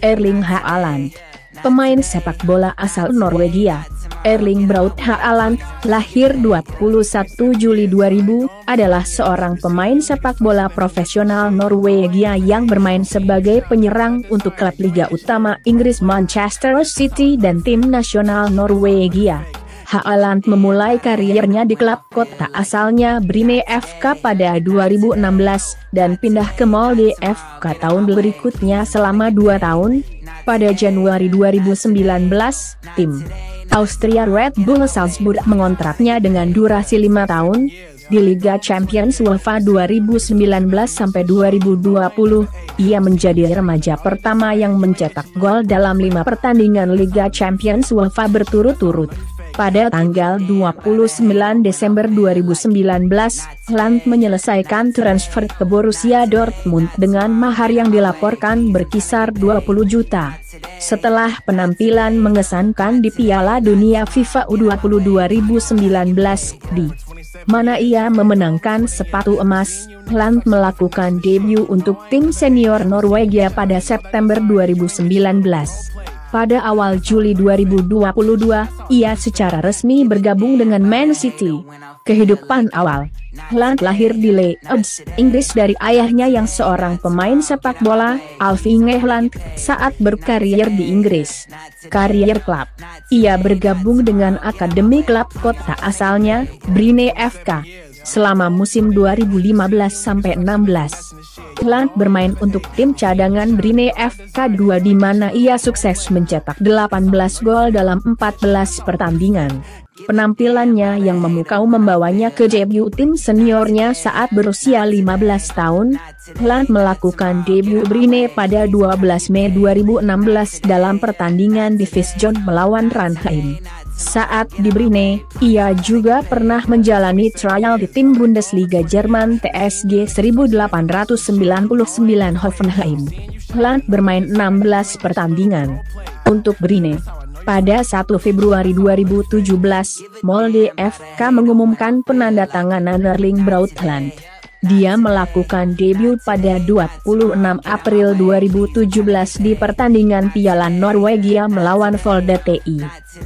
Erling Haaland, pemain sepak bola asal Norwegia. Erling Braut Haaland, lahir 21 Juli 2000, adalah seorang pemain sepak bola profesional Norwegia yang bermain sebagai penyerang untuk klub Liga Utama Inggris Manchester City dan tim nasional Norwegia. Haaland memulai karirnya di klub kota asalnya Bryne FK pada 2016, dan pindah ke Molde FK tahun berikutnya selama 2 tahun. Pada Januari 2019, tim Austria Red Bull Salzburg mengontraknya dengan durasi 5 tahun. Di Liga Champions UEFA 2019-2020, ia menjadi remaja pertama yang mencetak gol dalam 5 pertandingan Liga Champions UEFA berturut-turut. Pada tanggal 29 Desember 2019, Haaland menyelesaikan transfer ke Borussia Dortmund dengan mahar yang dilaporkan berkisar 20 juta. Setelah penampilan mengesankan di Piala Dunia FIFA U20 2019, di mana ia memenangkan sepatu emas, Haaland melakukan debut untuk tim senior Norwegia pada September 2019. Pada awal Juli 2022, ia secara resmi bergabung dengan Man City. Kehidupan awal Haaland lahir di Leeds, Inggris dari ayahnya yang seorang pemain sepak bola, Alvin Haaland, saat berkarir di Inggris. Karier klub, ia bergabung dengan akademi klub kota asalnya, Bryne FK, selama musim 2015-16. Haaland bermain untuk tim cadangan Bryne FK 2 di mana ia sukses mencetak 18 gol dalam 14 pertandingan. Penampilannya yang memukau membawanya ke debut tim seniornya saat berusia 15 tahun. Haaland melakukan debut Bryne pada 12 Mei 2016 dalam pertandingan Division melawan Ranheim. Saat di Bryne, ia juga pernah menjalani trial di tim Bundesliga Jerman TSG 1899 Hoffenheim. Haaland bermain 16 pertandingan untuk Bryne. Pada 1 Februari 2017, Molde FK mengumumkan penandatanganan Erling Braut Haaland. Dia melakukan debut pada 26 April 2017 di pertandingan Piala Norwegia melawan Volda TI.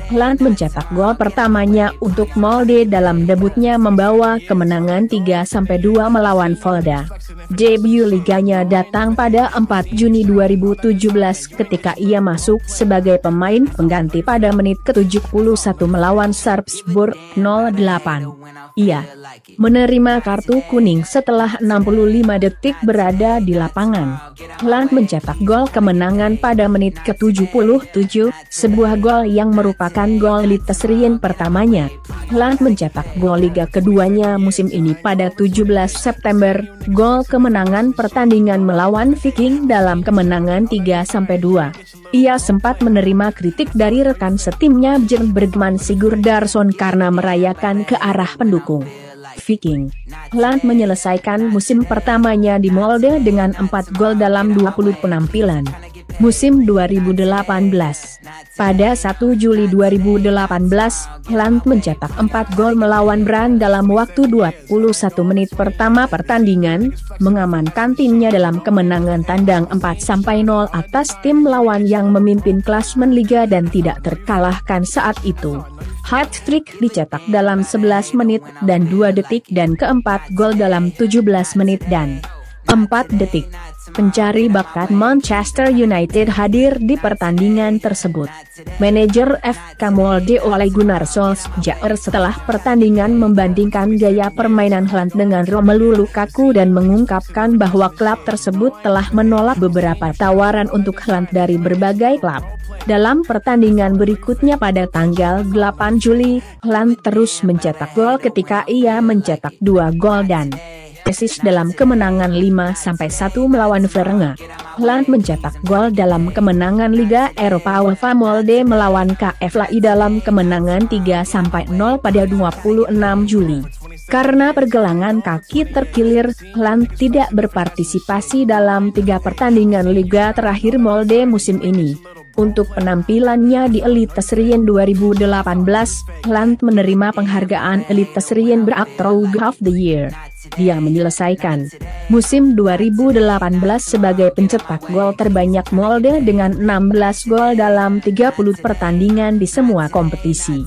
Haaland mencetak gol pertamanya untuk Molde dalam debutnya membawa kemenangan 3-2 melawan Volda. Debut liganya datang pada 4 Juni 2017 ketika ia masuk sebagai pemain pengganti pada menit ke-71 melawan Sarpsborg 08. Ia menerima kartu kuning setelah 65 detik berada di lapangan. Haaland mencetak gol kemenangan pada menit ke-77, sebuah gol yang merupakan gol Eliteserien pertamanya. Haaland mencetak gol liga keduanya musim ini pada 17 September, gol kemenangan pertandingan melawan Viking dalam kemenangan 3-2. Ia sempat menerima kritik dari rekan setimnya Bjørn Bergman Sigurdarsson karena merayakan ke arah pendukung Viking. Haaland menyelesaikan musim pertamanya di Molde dengan 4 gol dalam 20 penampilan. Musim 2018. Pada 1 Juli 2018, Haaland mencetak 4 gol melawan Brann dalam waktu 21 menit pertama pertandingan, mengamankan timnya dalam kemenangan tandang 4-0 atas tim lawan yang memimpin klasemen liga dan tidak terkalahkan saat itu. Hat-trick dicetak dalam 11 menit dan 2 detik dan keempat gol dalam 17 menit dan 4 detik. Pencari bakat Manchester United hadir di pertandingan tersebut. Manajer FK Molde Ole Gunnar Solskjaer setelah pertandingan membandingkan gaya permainan Haaland dengan Romelu Lukaku dan mengungkapkan bahwa klub tersebut telah menolak beberapa tawaran untuk Haaland dari berbagai klub. Dalam pertandingan berikutnya pada tanggal 8 Juli, Haaland terus mencetak gol ketika ia mencetak 2 gol dan assist dalam kemenangan 5-1 melawan Verenga. Haaland mencetak gol dalam kemenangan Liga Eropa UEFA Molde melawan KFLAI dalam kemenangan 3-0 pada 26 Juli. Karena pergelangan kaki terkilir, Haaland tidak berpartisipasi dalam 3 pertandingan Liga terakhir Molde musim ini. Untuk penampilannya di Eliteserien 2018, Haaland menerima penghargaan Eliteserien Breakthrough of the Year. Dia menyelesaikan musim 2018 sebagai pencetak gol terbanyak Molde dengan 16 gol dalam 30 pertandingan di semua kompetisi.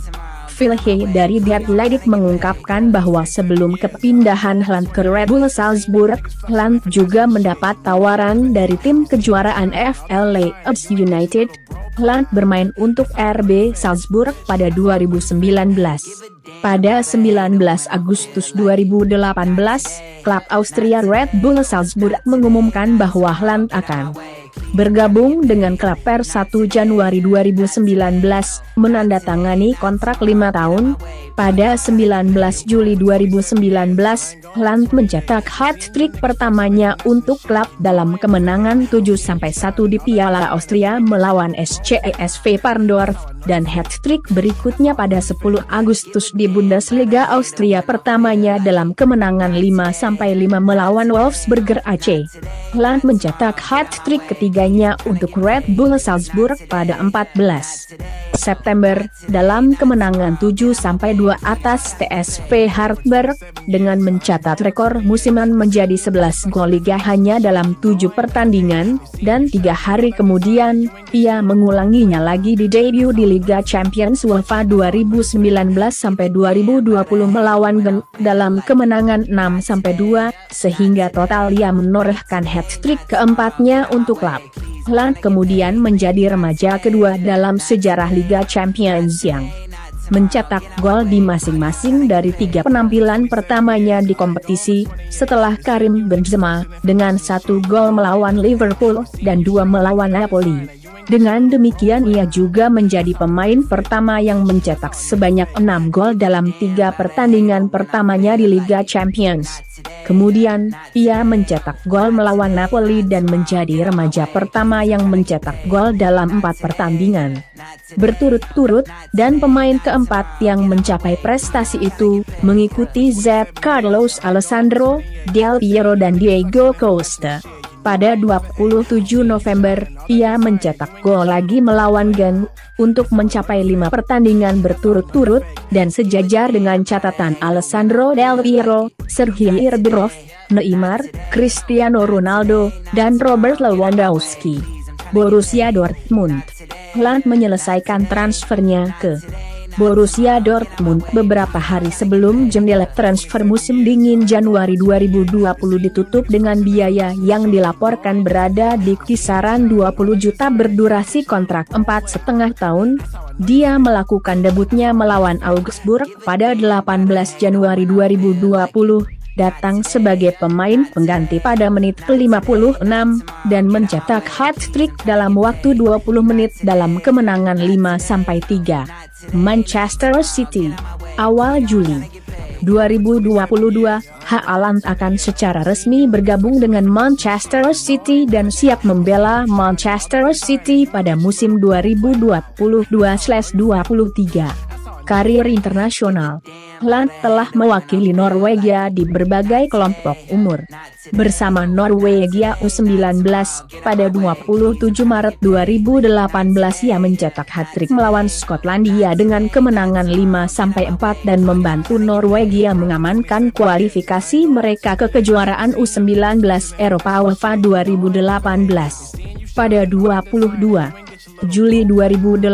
Phil Hay dari The Athletic mengungkapkan bahwa sebelum kepindahan Haaland ke Red Bull Salzburg, Haaland juga mendapat tawaran dari tim kejuaraan FL Leeds United. Haaland bermain untuk RB Salzburg pada 2019. Pada 19 Agustus 2018, klub Austria Red Bull Salzburg mengumumkan bahwa Haaland akan bergabung dengan klub per 1 Januari 2019, menandatangani kontrak 5 tahun. Pada 19 Juli 2019, Haaland mencetak hat-trick pertamanya untuk klub dalam kemenangan 7-1 di Piala Austria melawan SCSV Parndorf, dan hat-trick berikutnya pada 10 Agustus di Bundesliga Austria pertamanya dalam kemenangan 5-5 melawan Wolfsberger AC. Haaland mencetak hat-trick ketiganya untuk Red Bull Salzburg pada 14 September dalam kemenangan 7-2 atas TSV Hartberg, dengan mencatat rekor musiman menjadi 11 gol liga hanya dalam 7 pertandingan, dan 3 hari kemudian, ia mengulanginya lagi di debut di Liga Champions UEFA 2019-2020 melawan Genk dalam kemenangan 6-2, sehingga total ia menorehkan hat-trick keempatnya untuk klub. Haaland kemudian menjadi remaja kedua dalam sejarah Liga Champions yang mencetak gol di masing-masing dari 3 penampilan pertamanya di kompetisi, setelah Karim Benzema, dengan 1 gol melawan Liverpool, dan 2 melawan Napoli. Dengan demikian ia juga menjadi pemain pertama yang mencetak sebanyak 6 gol dalam 3 pertandingan pertamanya di Liga Champions. Kemudian, ia mencetak gol melawan Napoli dan menjadi remaja pertama yang mencetak gol dalam 4 pertandingan berturut-turut, dan pemain keempat yang mencapai prestasi itu, mengikuti Z. Carlos Alessandro, Del Piero dan Diego Costa. Pada 27 November, ia mencetak gol lagi melawan Genk, untuk mencapai 5 pertandingan berturut-turut, dan sejajar dengan catatan Alessandro Del Piero, Sergei Ribery, Neymar, Cristiano Ronaldo, dan Robert Lewandowski. Borussia Dortmund. Haaland menyelesaikan transfernya ke Borussia Dortmund beberapa hari sebelum jendela transfer musim dingin Januari 2020 ditutup dengan biaya yang dilaporkan berada di kisaran 20 juta berdurasi kontrak 4,5 tahun. Dia melakukan debutnya melawan Augsburg pada 18 Januari 2020, datang sebagai pemain pengganti pada menit ke-56, dan mencetak hat-trick dalam waktu 20 menit dalam kemenangan 5-3. Manchester City. Awal Juli 2022, Haaland akan secara resmi bergabung dengan Manchester City dan siap membela Manchester City pada musim 2022/23. Karir internasional. Haaland telah mewakili Norwegia di berbagai kelompok umur. Bersama Norwegia U19, pada 27 Maret 2018 ia mencetak hat-trick melawan Skotlandia dengan kemenangan 5-4 dan membantu Norwegia mengamankan kualifikasi mereka ke kejuaraan U19 Eropa UEFA 2018. Pada 22 Juli 2018,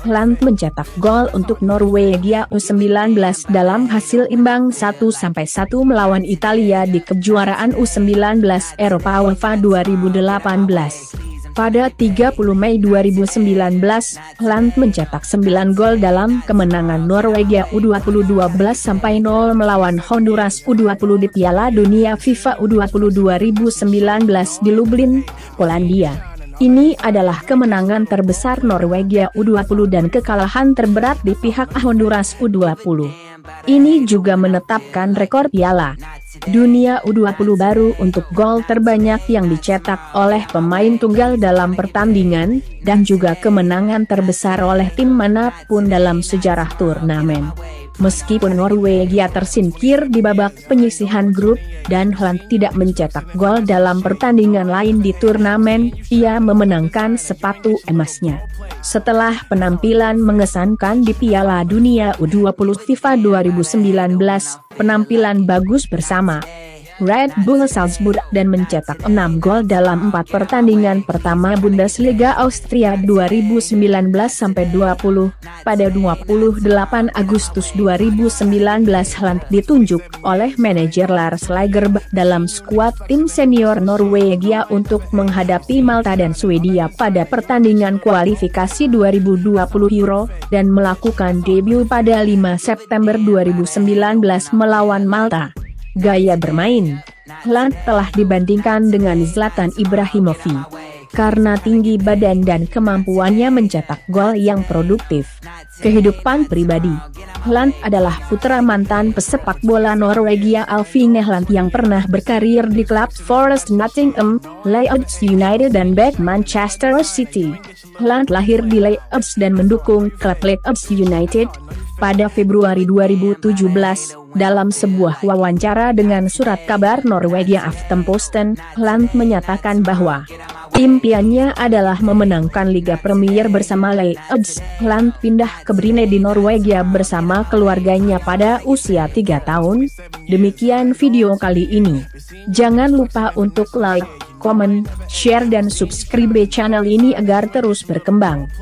Haaland mencetak gol untuk Norwegia U19 dalam hasil imbang 1-1 melawan Italia di kejuaraan U19 Eropa UEFA 2018. Pada 30 Mei 2019, Haaland mencetak 9 gol dalam kemenangan Norwegia U20 12-0 melawan Honduras U20 di Piala Dunia FIFA U20 2019 di Lublin, Polandia. Ini adalah kemenangan terbesar Norwegia U20 dan kekalahan terberat di pihak Honduras U20. Ini juga menetapkan rekor Piala Dunia U20 baru untuk gol terbanyak yang dicetak oleh pemain tunggal dalam pertandingan, dan juga kemenangan terbesar oleh tim manapun dalam sejarah turnamen. Meskipun Norwegia tersingkir di babak penyisihan grup, dan Haaland tidak mencetak gol dalam pertandingan lain di turnamen, ia memenangkan sepatu emasnya. Setelah penampilan mengesankan di Piala Dunia U20 FIFA 2019, penampilan bagus bersama Red Bull Salzburg dan mencetak 6 gol dalam 4 pertandingan pertama Bundesliga Austria 2019-20. Pada 28 Agustus 2019 Haaland ditunjuk oleh manajer Lars Lagerbäck dalam skuad tim senior Norwegia untuk menghadapi Malta dan Swedia pada pertandingan kualifikasi 2020 Euro, dan melakukan debut pada 5 September 2019 melawan Malta. Gaya bermain Haaland telah dibandingkan dengan Zlatan Ibrahimovic karena tinggi badan dan kemampuannya mencetak gol yang produktif. Kehidupan pribadi Haaland adalah putra mantan pesepak bola Norwegia Erling Haaland yang pernah berkarir di klub Forest Nottingham, Leeds United dan BK Manchester City. Haaland lahir di Leeds dan mendukung klub Leeds United. Pada Februari 2017, dalam sebuah wawancara dengan surat kabar Norwegia Aftenposten, Haaland menyatakan bahwa impiannya adalah memenangkan Liga Premier bersama Leeds. Haaland pindah ke Bryne di Norwegia bersama keluarganya pada usia 3 tahun. Demikian video kali ini. Jangan lupa untuk like, komen, share dan subscribe channel ini agar terus berkembang.